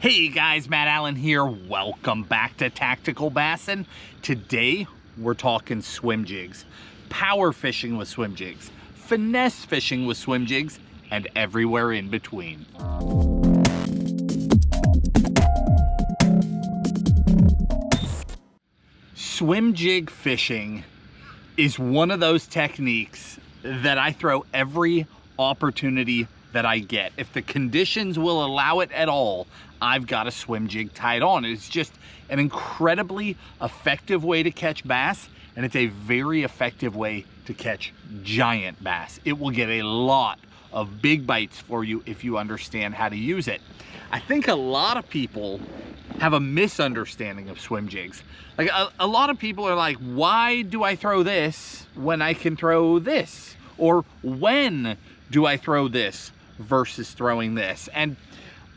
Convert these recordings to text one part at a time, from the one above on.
Hey guys, Matt Allen here. Welcome back to Tactical Bassin'. Today we're talking swim jigs, power fishing with swim jigs, finesse fishing with swim jigs, and everywhere in between. Swim jig fishing is one of those techniques that I throw every opportunity that I get. If the conditions will allow it at all, I've got a swim jig tied on. It's just an incredibly effective way to catch bass, and it's a very effective way to catch giant bass. It will get a lot of big bites for you if you understand how to use it. I think a lot of people have a misunderstanding of swim jigs. Like a lot of people are like, why do I throw this when I can throw this? Or when do I throw this versus throwing this? And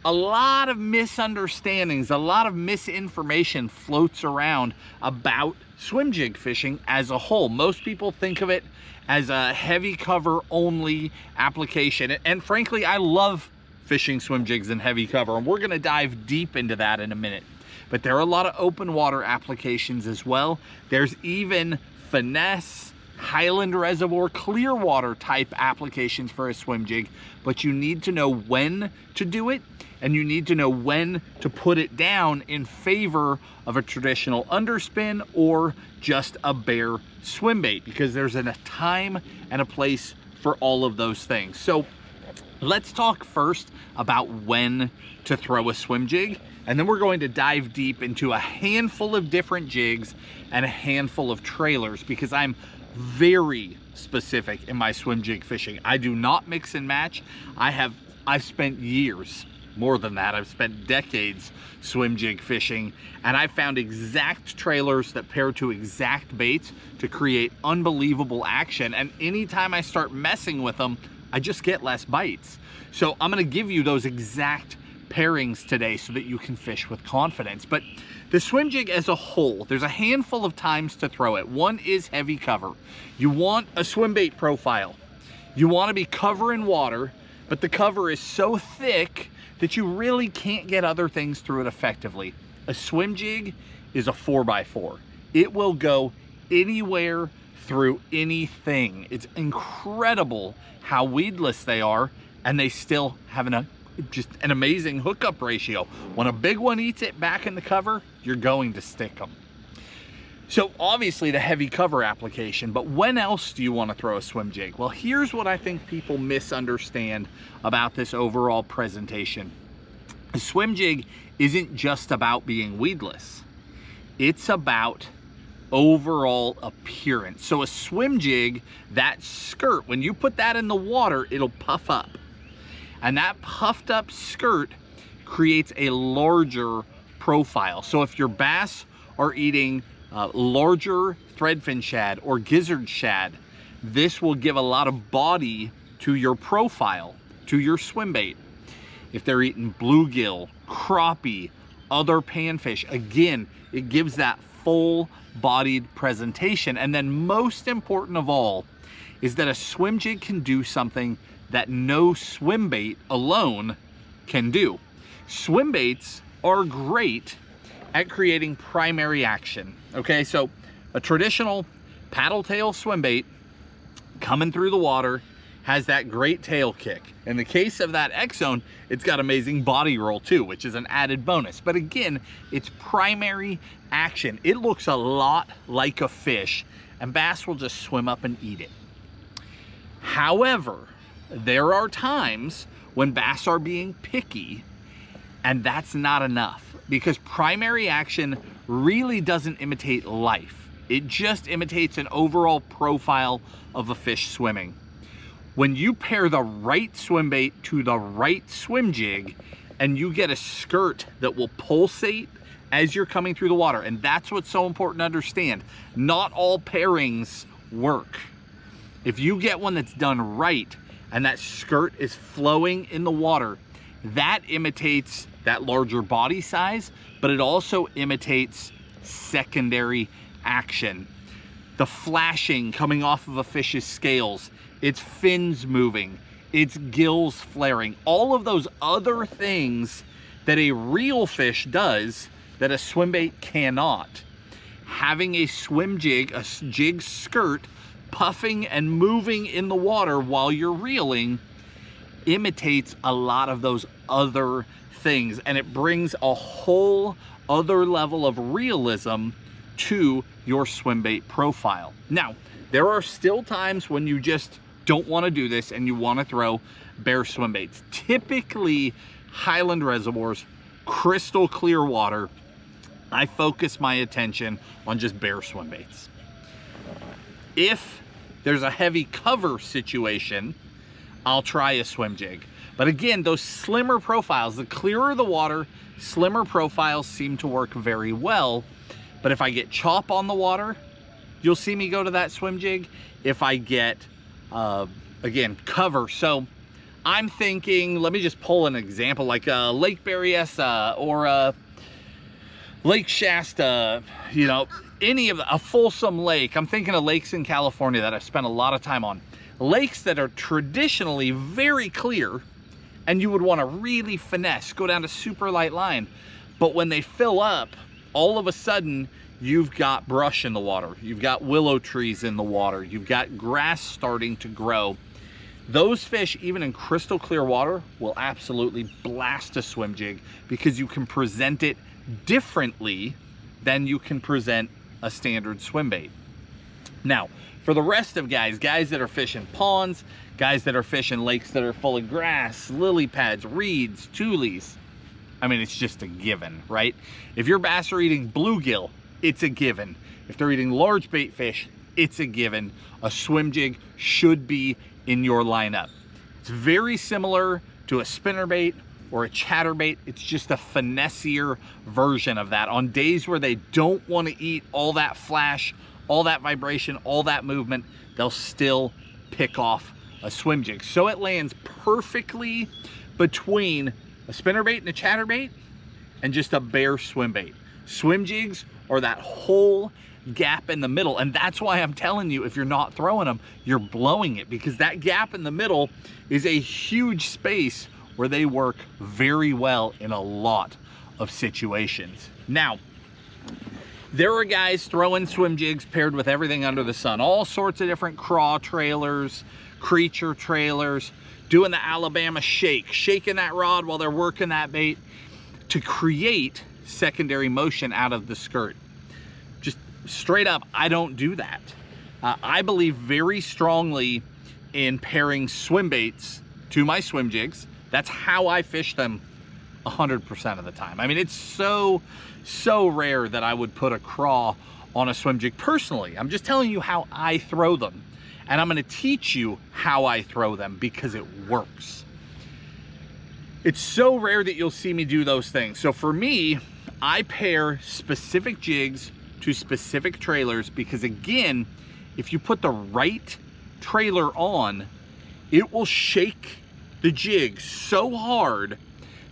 a lot of misunderstandings, a lot of misinformation floats around about swim jig fishing as a whole. Most people think of it as a heavy cover only application. And frankly, I love fishing swim jigs in heavy cover, and we're gonna dive deep into that in a minute. But there are a lot of open water applications as well. There's even finesse, Highland reservoir, clear water type applications for a swim jig, but you need to know when to do it, and you need to know when to put it down in favor of a traditional underspin or just a bare swim bait, because there's a time and a place for all of those things. So let's talk first about when to throw a swim jig, and then we're going to dive deep into a handful of different jigs and a handful of trailers, because I'm very specific in my swim jig fishing. I do not mix and match. I've spent years, more than that, I've spent decades swim jig fishing, and I found exact trailers that pair to exact baits to create unbelievable action. And anytime I start messing with them, I just get less bites. So I'm gonna give you those exact pairings today so that you can fish with confidence. But the swim jig as a whole, there's a handful of times to throw it. One is heavy cover. You want a swim bait profile. You want to be covering water, but the cover is so thick that you really can't get other things through it effectively. A swim jig is a 4x4. It will go anywhere through anything. It's incredible how weedless they are, and they still have just an amazing hookup ratio. When a big one eats it back in the cover, you're going to stick them. So obviously the heavy cover application, but when else do you want to throw a swim jig? Well, here's what I think people misunderstand about this overall presentation. A swim jig isn't just about being weedless. It's about overall appearance. So a swim jig, that skirt, when you put that in the water, it'll puff up. And that puffed up skirt creates a larger profile. So if your bass are eating larger threadfin shad or gizzard shad, this will give a lot of body to your profile, to your swim bait. If they're eating bluegill, crappie, other panfish, again, it gives that full-bodied presentation. And then most important of all is that a swim jig can do something that no swim bait alone can do. Swim baits are great at creating primary action. Okay, so a traditional paddle tail swim bait coming through the water has that great tail kick. In the case of that X-Zone, it's got amazing body roll too, which is an added bonus. But again, it's primary action. It looks a lot like a fish, and bass will just swim up and eat it. However, there are times when bass are being picky, and that's not enough, because primary action really doesn't imitate life. It just imitates an overall profile of a fish swimming. When you pair the right swim bait to the right swim jig, and you get a skirt that will pulsate as you're coming through the water, and that's what's so important to understand. Not all pairings work. If you get one that's done right, and that skirt is flowing in the water, that imitates that larger body size, but it also imitates secondary action. The flashing coming off of a fish's scales, its fins moving, its gills flaring, all of those other things that a reel fish does that a swim bait cannot. Having a swim jig, a jig skirt, puffing and moving in the water while you're reeling imitates a lot of those other things, and it brings a whole other level of realism to your swim bait profile. Now, there are still times when you just don't want to do this and you want to throw bare swim baits. Typically, highland reservoirs, crystal clear water, I focus my attention on just bare swim baits. If there's a heavy cover situation, I'll try a swim jig. But again, those slimmer profiles, the clearer the water, slimmer profiles seem to work very well. But if I get chop on the water, you'll see me go to that swim jig. If I get, again, cover. So I'm thinking, let me just pull an example, like Lake Berryessa or Lake Shasta, you know, any of a Folsom Lake. I'm thinking of lakes in California that I've spent a lot of time on. Lakes that are traditionally very clear, and you would want to really finesse, go down to super light line. But when they fill up, all of a sudden, you've got brush in the water. You've got willow trees in the water. You've got grass starting to grow. Those fish, even in crystal clear water, will absolutely blast a swim jig because you can present it differently than you can present a standard swim bait. Now, for the rest of guys that are fishing ponds, guys that are fishing lakes that are full of grass, lily pads, reeds, tules, I mean, it's just a given, right? If your bass are eating bluegill, it's a given. If they're eating large bait fish, it's a given. A swim jig should be in your lineup. It's very similar to a spinnerbait or a chatterbait. It's just a finessier version of that. On days where they don't want to eat all that flash, all that vibration, all that movement, they'll still pick off a swim jig. So it lands perfectly between a spinnerbait and a chatterbait and just a bare swim bait. Swim jigs are that whole gap in the middle, and that's why I'm telling you, if you're not throwing them, you're blowing it, because that gap in the middle is a huge space where they work very well in a lot of situations. Now, there are guys throwing swim jigs paired with everything under the sun, all sorts of different craw trailers, creature trailers, doing the Alabama shake, shaking that rod while they're working that bait to create secondary motion out of the skirt. Just straight up, I don't do that. I believe very strongly in pairing swim baits to my swim jigs. That's how I fish them 100% of the time. I mean, it's so rare that I would put a craw on a swim jig personally. I'm just telling you how I throw them. And I'm going to teach you how I throw them because it works. It's so rare that you'll see me do those things. So for me, I pair specific jigs to specific trailers because, again, if you put the right trailer on, it will shake the jig so hard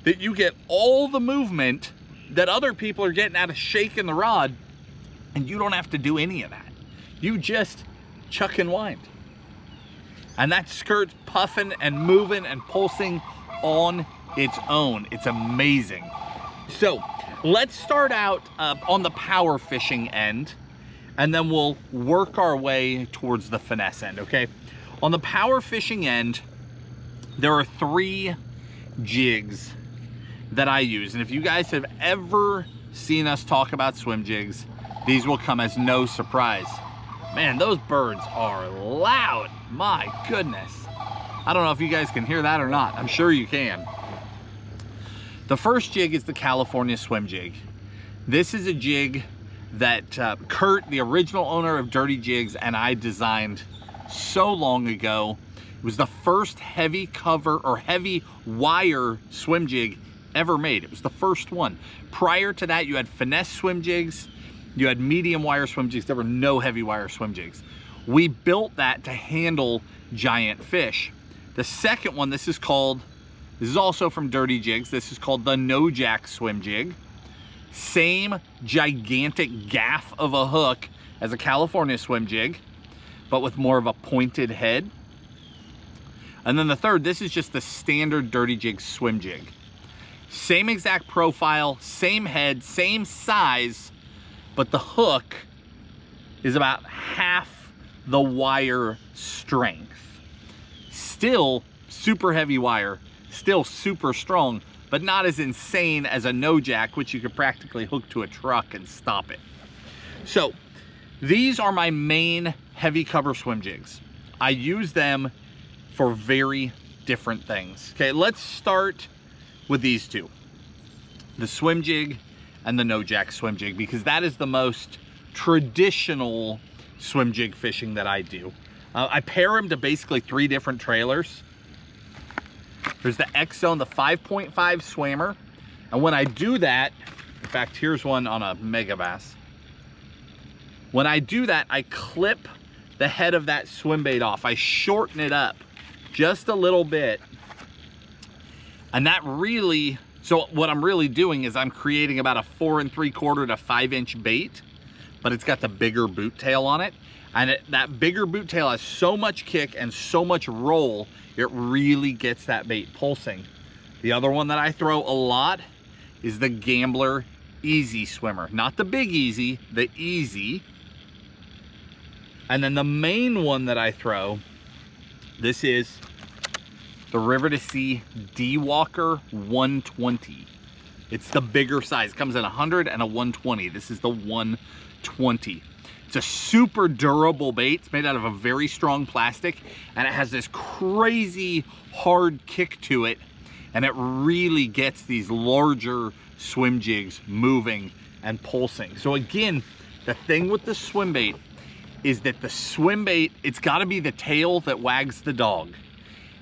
that you get all the movement that other people are getting out of shaking the rod, and you don't have to do any of that. You just chuck and wind. And that skirt's puffing and moving and pulsing on its own. It's amazing. So let's start out on the power fishing end, and then we'll work our way towards the finesse end, okay? On the power fishing end, there are 3 jigs that I use. And if you guys have ever seen us talk about swim jigs, these will come as no surprise. Man, those birds are loud. My goodness. I don't know if you guys can hear that or not. I'm sure you can. The first jig is the California swim jig. This is a jig that Kurt, the original owner of Dirty Jigs, and I designed so long ago. It was the first heavy cover or heavy wire swim jig ever made. It was the first one. Prior to that, you had finesse swim jigs, you had medium wire swim jigs. There were no heavy wire swim jigs. We built that to handle giant fish. The second one, this is also from Dirty Jigs. This is called the No Jack swim jig. Same gigantic gaff of a hook as a California swim jig, but with more of a pointed head. And then the third, this is just the standard Dirty Jig swim jig. Same exact profile, same head, same size, but the hook is about half the wire strength. Still super heavy wire, still super strong, but not as insane as a no jack, which you could practically hook to a truck and stop it. So these are my main heavy cover swim jigs. I use them for very different things. Okay, let's start with these two, the swim jig and the no jack swim jig, because that is the most traditional swim jig fishing that I do. I pair them to basically 3 different trailers. There's the X-Zone, the 5.5 swimmer. And when I do that, in fact, here's one on a mega bass. When I do that, I clip the head of that swim bait off. I shorten it up just a little bit. And that really, so what I'm really doing is I'm creating about a 4 3/4 to 5 inch bait, but it's got the bigger boot tail on it. And that bigger boot tail has so much kick and so much roll, it really gets that bait pulsing. The other one that I throw a lot is the Gambler Easy Swimmer. Not the Big Easy, the Easy. And then the main one that I throw, this is the River to Sea D-Walker 120. It's the bigger size. It comes in 100 and a 120. This is the 120. It's a super durable bait. It's made out of a very strong plastic, and it has this crazy hard kick to it, and it really gets these larger swim jigs moving and pulsing. So again, the thing with the swim bait is that the swim bait, it's gotta be the tail that wags the dog.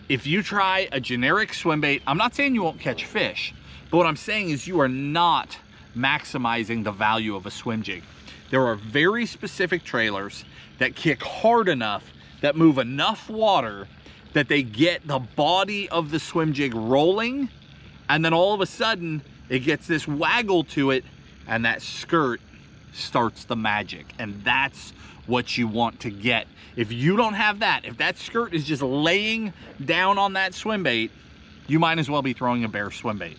If you try a generic swim bait, I'm not saying you won't catch fish, but what I'm saying is you are not maximizing the value of a swim jig. There are very specific trailers that kick hard enough, that move enough water, that they get the body of the swim jig rolling, and then all of a sudden it gets this waggle to it, and that skirt starts the magic. And that's what you want to get. If you don't have that, if that skirt is just laying down on that swim bait, you might as well be throwing a bare swim bait.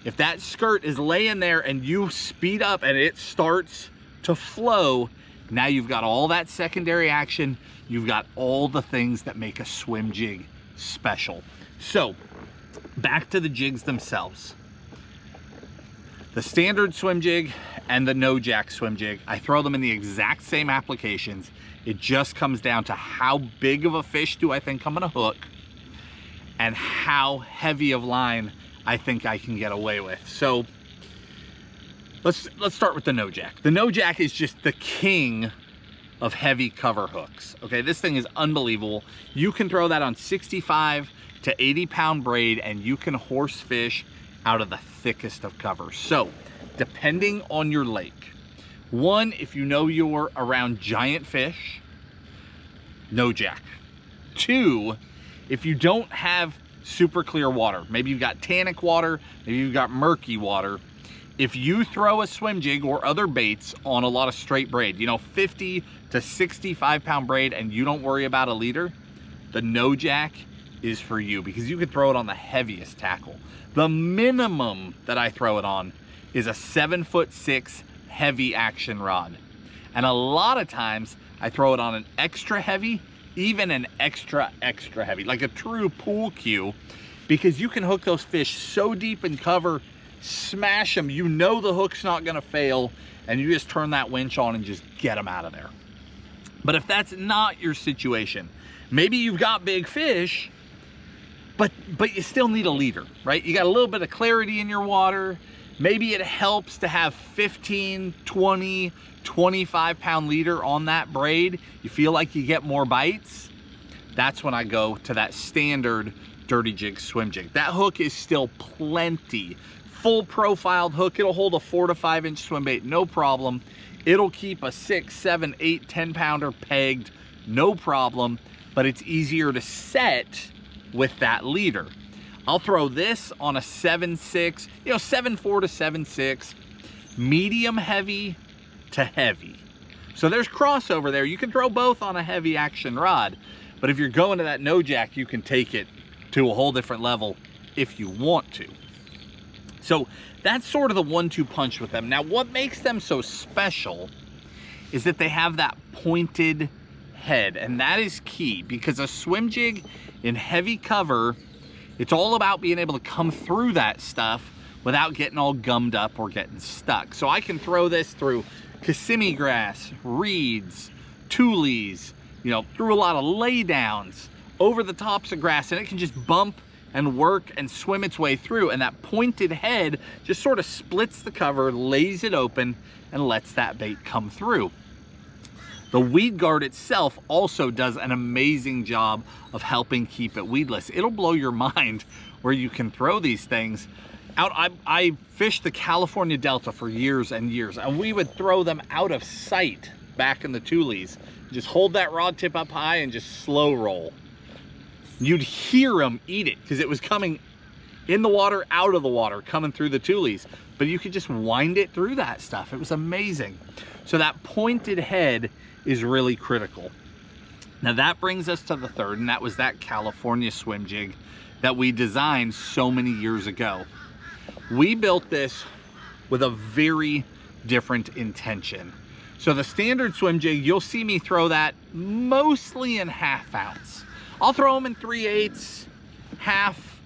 If that skirt is laying there and you speed up and it starts to flow, now you've got all that secondary action. You've got all the things that make a swim jig special. So back to the jigs themselves. The standard swim jig and the no jack swim jig, I throw them in the exact same applications. It just comes down to how big of a fish do I think I'm gonna hook, and how heavy of line I think I can get away with. So let's start with the no jack. The no jack is just the king of heavy cover hooks. Okay, this thing is unbelievable. You can throw that on 65 to 80 pound braid and you can horse fish out of the thickest of covers. So depending on your lake, one, if you know you're around giant fish, no jack. Two, if you don't have super clear water, maybe you've got tannic water, maybe you've got murky water, if you throw a swim jig or other baits on a lot of straight braid, you know, 50 to 65 pound braid, and you don't worry about a leader, the no jack is for you, because you can throw it on the heaviest tackle. The minimum that I throw it on is a 7'6" heavy action rod. And a lot of times I throw it on an extra heavy, even an extra heavy, like a true pool cue, because you can hook those fish so deep in cover, smash them, you know the hook's not gonna fail, and you just turn that winch on and just get them out of there. But if that's not your situation, maybe you've got big fish, but you still need a leader, right? You got a little bit of clarity in your water. Maybe it helps to have 15, 20, 25 pound leader on that braid. You feel like you get more bites. That's when I go to that standard Dirty Jig swim jig. That hook is still plenty. Full profiled hook. It'll hold a 4 to 5 inch swim bait, no problem. It'll keep a 6, 7, 8, 10 pounder pegged, no problem. But it's easier to set with that leader. I'll throw this on a 7.6, you know, 7.4 to 7.6, medium heavy to heavy. So there's crossover there. You can throw both on a heavy action rod, but if you're going to that no jack, you can take it to a whole different level if you want to. So that's sort of the 1-2 punch with them. Now, what makes them so special is that they have that pointed head, and that is key, because a swim jig in heavy cover, it's all about being able to come through that stuff without getting all gummed up or getting stuck. So I can throw this through Kissimmee grass, reeds, tules, you know, through a lot of laydowns, over the tops of grass, and it can just bump and work and swim its way through. And that pointed head just sort of splits the cover, lays it open, and lets that bait come through. The weed guard itself also does an amazing job of helping keep it weedless. It'll blow your mind where you can throw these things out. I fished the California Delta for years and years, and we would throw them out of sight back in the tules. Just hold that rod tip up high and just slow roll. You'd hear them eat it because it was coming in the water, out of the water, coming through the tules. But you could just wind it through that stuff. It was amazing. So that pointed head is really critical. Now that brings us to the third, and that was that California swim jig that we designed so many years ago. We built this with a very different intention. So the standard swim jig, you'll see me throw that mostly in 1/2 ounce. I'll throw them in 3/8, half,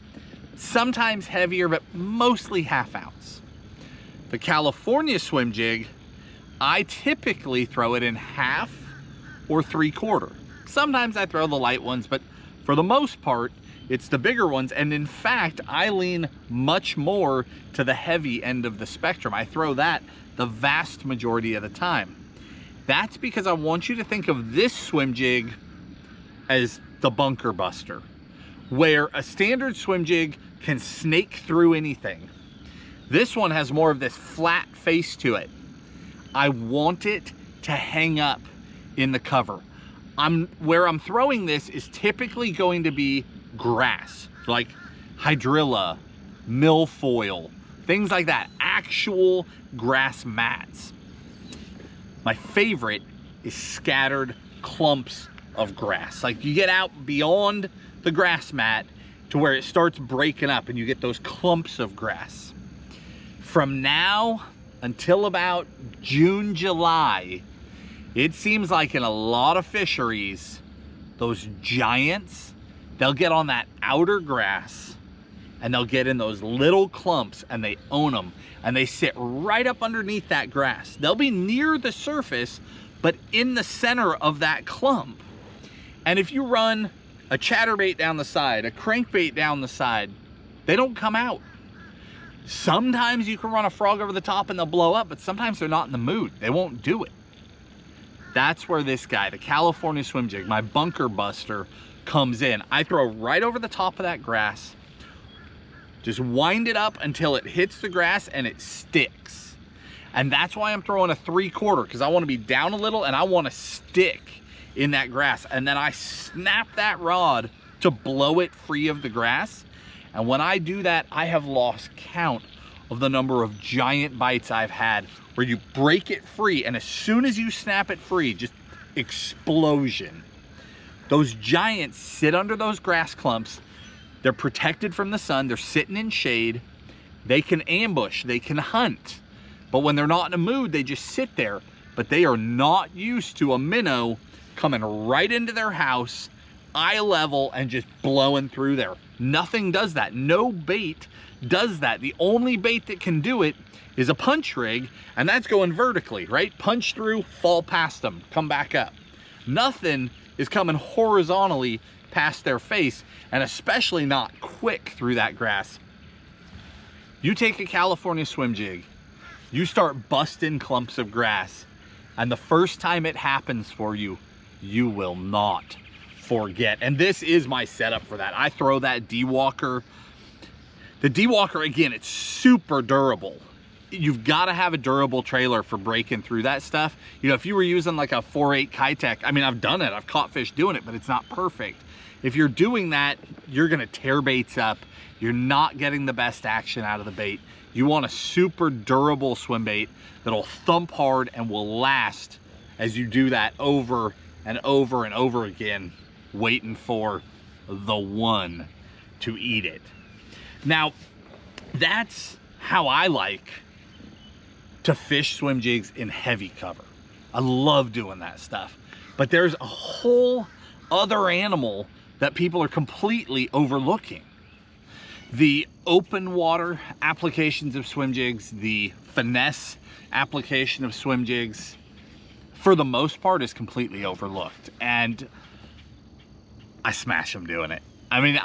sometimes heavier, but mostly 1/2 ounce. The California swim jig, I typically throw it in 1/2 or 3/4. Sometimes I throw the light ones, but for the most part, it's the bigger ones. And in fact, I lean much more to the heavy end of the spectrum. I throw that the vast majority of the time. That's because I want you to think of this swim jig as the bunker buster, where a standard swim jig can snake through anything. This one has more of this flat face to it. I want it to hang up in the cover. Where I'm throwing this is typically going to be grass, like hydrilla, milfoil, things like that, actual grass mats. My favorite is scattered clumps of grass. Like you get out beyond the grass mat to where it starts breaking up and you get those clumps of grass. From now until about June, July, it seems like in a lot of fisheries, those giants, they'll get on that outer grass and they'll get in those little clumps and they own them, and they sit right up underneath that grass. They'll be near the surface, but in the center of that clump. And if you run a chatterbait down the side, a crankbait down the side, they don't come out. Sometimes you can run a frog over the top and they'll blow up, but sometimes they're not in the mood. They won't do it. That's where this guy, the California swim jig, my bunker buster, comes in. I throw right over the top of that grass, just wind it up until it hits the grass and it sticks. And that's why I'm throwing a 3/4, because I want to be down a little and I want to stick in that grass. And then I snap that rod to blow it free of the grass. And when I do that, I have lost count of the number of giant bites I've had where you break it free, and as soon as you snap it free, just explosion. Those giants sit under those grass clumps. They're protected from the sun. They're sitting in shade. They can ambush. They can hunt. But when they're not in a mood, they just sit there. But they are not used to a minnow coming right into their house, eye level, and just blowing through there. Nothing does that. No bait does that. The only bait that can do it is a punch rig, and that's going vertically, right? Punch through, fall past them, come back up. Nothing is coming horizontally past their face, and especially not quick through that grass. You take a California swim jig, you start busting clumps of grass, and the first time it happens for you, you will not forget. And this is my setup for that. I throw that D-Walker. The D-Walker, again, it's super durable. You've got to have a durable trailer for breaking through that stuff. You know, if you were using like a 4/8 Kitech, I mean, I've done it. I've caught fish doing it, but it's not perfect. If you're doing that, you're going to tear baits up. You're not getting the best action out of the bait. You want a super durable swim bait that'll thump hard and will last as you do that over and over and over again, waiting for the one to eat it. Now, that's how I like to fish swim jigs in heavy cover. I love doing that stuff. But there's a whole other animal that people are completely overlooking. The open water applications of swim jigs, the finesse application of swim jigs, for the most part, is completely overlooked. And I smash them doing it. I mean,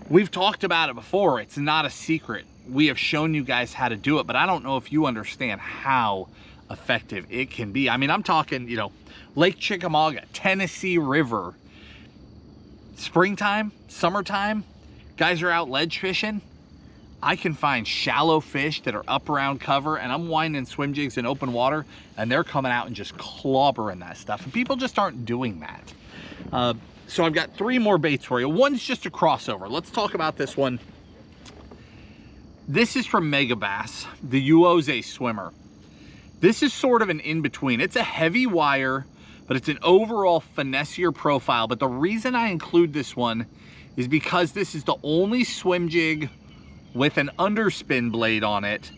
we've talked about it before. It's not a secret. We have shown you guys how to do it, but I don't know if you understand how effective it can be. I mean, I'm talking, you know, Lake Chickamauga, Tennessee River, springtime, summertime, guys are out ledge fishing. I can find shallow fish that are up around cover, and I'm winding swim jigs in open water, and they're coming out and just clobbering that stuff. And people just aren't doing that. So I've got 3 more baits for you. One's just a crossover. Let's talk about this one. This is from Mega Bass, the Uoze Swimmer. This is sort of an in-between. It's a heavy wire, but it's an overall finessier profile. But the reason I include this one is because this is the only swim jig with an underspin blade on it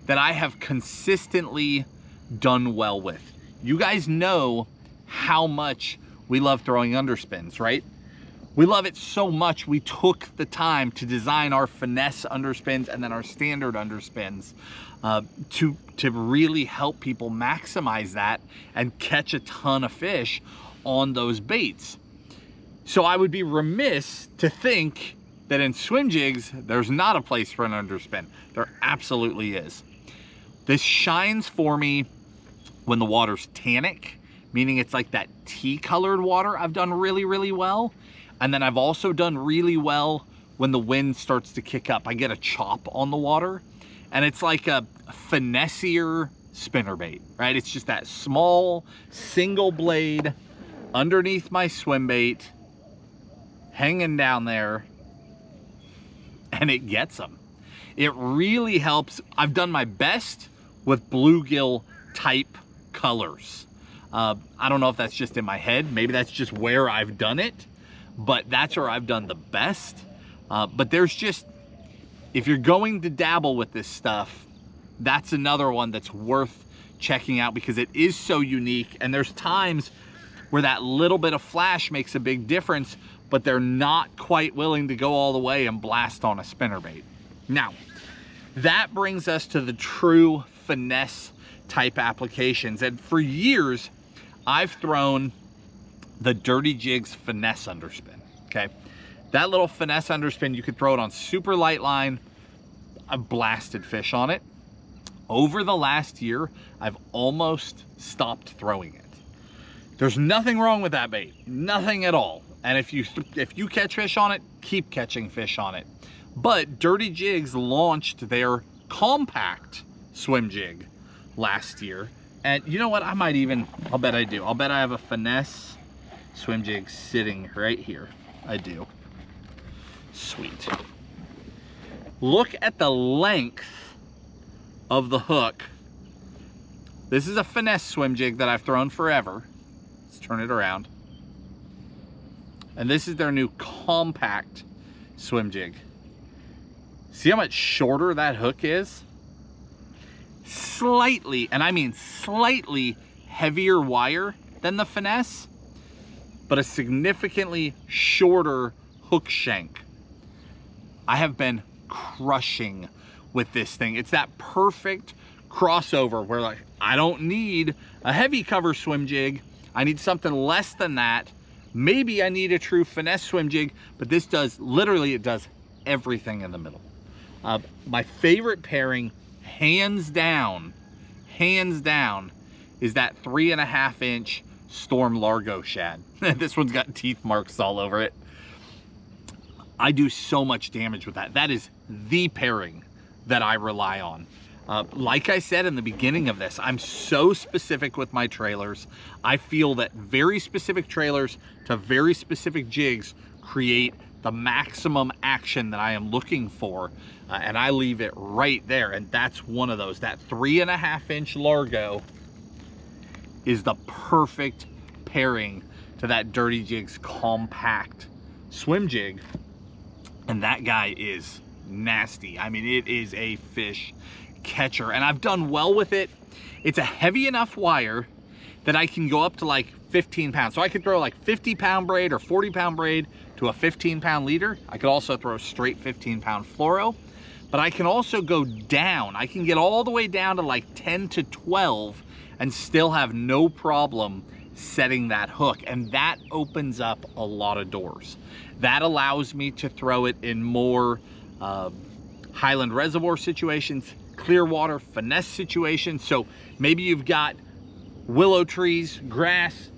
that I have consistently done well with. You guys know how much we love throwing underspins, right? We love it so much, we took the time to design our finesse underspins and then our standard underspins to really help people maximize that and catch a ton of fish on those baits. So I would be remiss to think that in swim jigs, there's not a place for an underspin. There absolutely is. This shines for me when the water's tannic, meaning it's like that tea-colored water. I've done really, really well. And then I've also done really well when the wind starts to kick up. I get a chop on the water, and it's like a finessier spinnerbait, right? It's just that small, single blade underneath my swim bait, hanging down there, and it gets them. It really helps. I've done my best with bluegill type colors. I don't know if that's just in my head. Maybe that's just where I've done it, but that's where I've done the best. But there's just, if you're going to dabble with this stuff, that's another one that's worth checking out because it is so unique. And there's times where that little bit of flash makes a big difference, but they're not quite willing to go all the way and blast on a spinnerbait. Now, that brings us to the true finesse type applications. And for years, I've thrown the Dirty Jigs finesse underspin, okay? That little finesse underspin, you could throw it on super light line. I've blasted fish on it. Over the last year, I've almost stopped throwing it. There's nothing wrong with that bait, nothing at all. And if you catch fish on it, keep catching fish on it. But Dirty Jigs launched their compact swim jig last year. And you know what? I might even, I'll bet I do. I'll bet I have a finesse swim jig sitting right here. I do. Sweet. Look at the length of the hook. This is a finesse swim jig that I've thrown forever. Let's turn it around. And this is their new compact swim jig. See how much shorter that hook is? Slightly, and I mean slightly heavier wire than the finesse, but a significantly shorter hook shank. I have been crushing with this thing. It's that perfect crossover where, like, I don't need a heavy cover swim jig. I need something less than that. Maybe I need a true finesse swim jig, but this does, literally it does everything in the middle. My favorite pairing, hands down, is that 3.5 inch Storm Largo shad. This one's got teeth marks all over it. I do so much damage with that. That is the pairing that I rely on. Like I said in the beginning of this, I'm so specific with my trailers. I feel that very specific trailers to very specific jigs create the maximum action that I am looking for, and I leave it right there. And that's one of those. That 3.5 inch Largo is the perfect pairing to that Dirty Jigs compact swim jig, and that guy is nasty. I mean, it is a fish catcher, and I've done well with it. It's a heavy enough wire that I can go up to like 15 pounds. So I could throw like 50-pound braid or 40-pound braid to a 15-pound leader. I could also throw straight 15-pound fluoro, but I can also go down. I can get all the way down to like 10 to 12 and still have no problem setting that hook. And that opens up a lot of doors. That allows me to throw it in more highland reservoir situations, clear water, finesse situations. So maybe you've got willow trees, grass,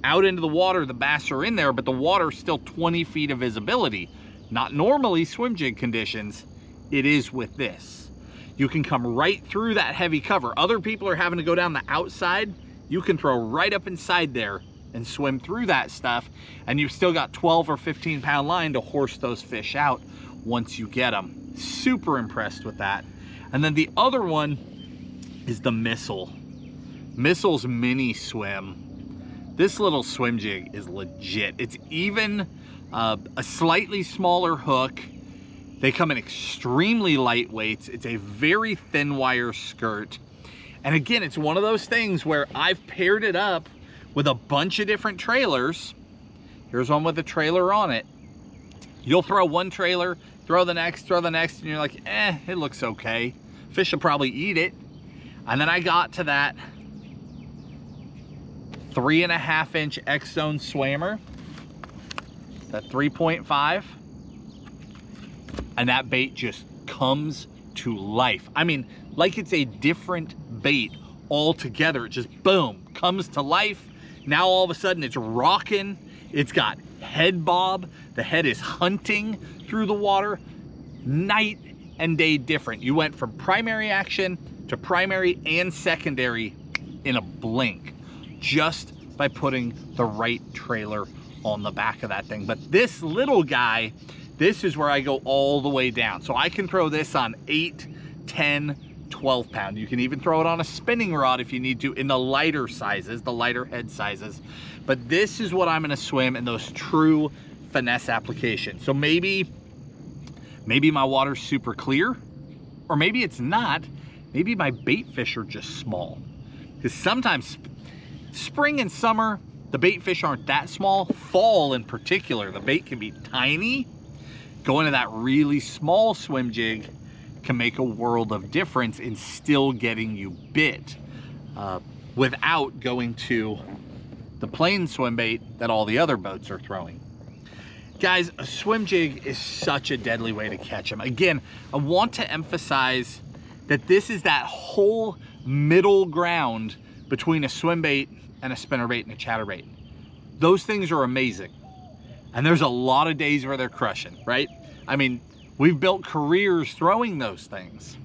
out into the water, the bass are in there, but the water's still 20 feet of visibility. Not normally swim jig conditions, it is with this. You can come right through that heavy cover. Other people are having to go down the outside. You can throw right up inside there and swim through that stuff, and you've still got 12 or 15-pound line to horse those fish out once you get them. Super impressed with that. And then the other one is the Missile. Missile's mini swim. This little swim jig is legit. It's even a slightly smaller hook. They come in extremely lightweights. It's a very thin wire skirt. And again, it's one of those things where I've paired it up with a bunch of different trailers. Here's one with a trailer on it. You'll throw one trailer, throw the next, and you're like, it looks okay. Fish will probably eat it. And then I got to that 3.5-inch X-Zone swammer, that 3.5, and that bait just comes to life. I mean, like it's a different bait altogether. It just boom, comes to life. Now all of a sudden it's rocking. It's got head bob. The head is hunting through the water. Night and day different. You went from primary action to primary and secondary in a blink, just by putting the right trailer on the back of that thing. But this little guy, this is where I go all the way down. So I can throw this on 8, 10, 12 pound. You can even throw it on a spinning rod if you need to in the lighter sizes, the lighter head sizes. But this is what I'm gonna swim in those true finesse applications. So maybe my water's super clear, or maybe it's not. Maybe my bait fish are just small. Because sometimes spring and summer, the bait fish aren't that small. Fall in particular, the bait can be tiny. Going to that really small swim jig can make a world of difference in still getting you bit without going to the plain swim bait that all the other boats are throwing. Guys, a swim jig is such a deadly way to catch them. Again, I want to emphasize that this is that whole middle ground between a swim bait and a spinnerbait and a chatterbait. Those things are amazing. And there's a lot of days where they're crushing, right? I mean, we've built careers throwing those things.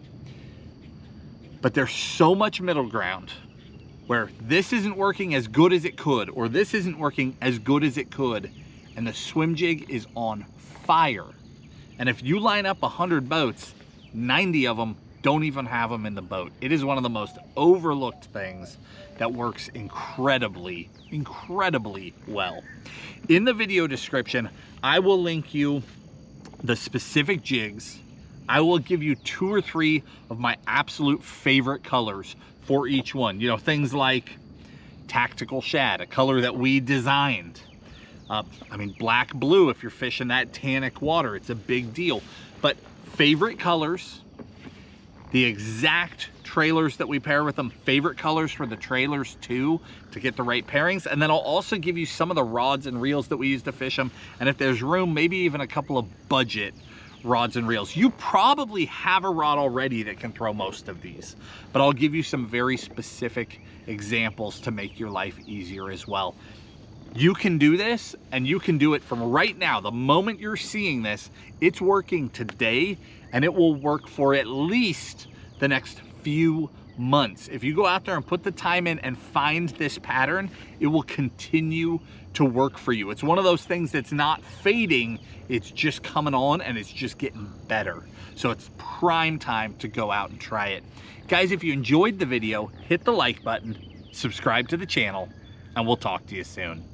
But there's so much middle ground where this isn't working as good as it could, or this isn't working as good as it could, and the swim jig is on fire. And if you line up 100 boats, 90 of them don't even have them in the boat. It is one of the most overlooked things that works incredibly, incredibly well. In the video description, I will link you the specific jigs. I will give you 2 or 3 of my absolute favorite colors for each one. You know, things like tactical shad, a color that we designed. I mean, black blue, if you're fishing that tannic water, it's a big deal. But favorite colors, the exact trailers that we pair with them, favorite colors for the trailers too, to get the right pairings. And then I'll also give you some of the rods and reels that we use to fish them. And if there's room, maybe even a couple of budget rods and reels. You probably have a rod already that can throw most of these, but I'll give you some very specific examples to make your life easier as well. You can do this, and you can do it from right now. The moment you're seeing this, it's working today, and it will work for at least the next few months. If you go out there and put the time in and find this pattern, it will continue to work for you. It's one of those things that's not fading, it's just coming on and it's just getting better. So it's prime time to go out and try it. Guys, if you enjoyed the video, hit the like button, subscribe to the channel, and we'll talk to you soon.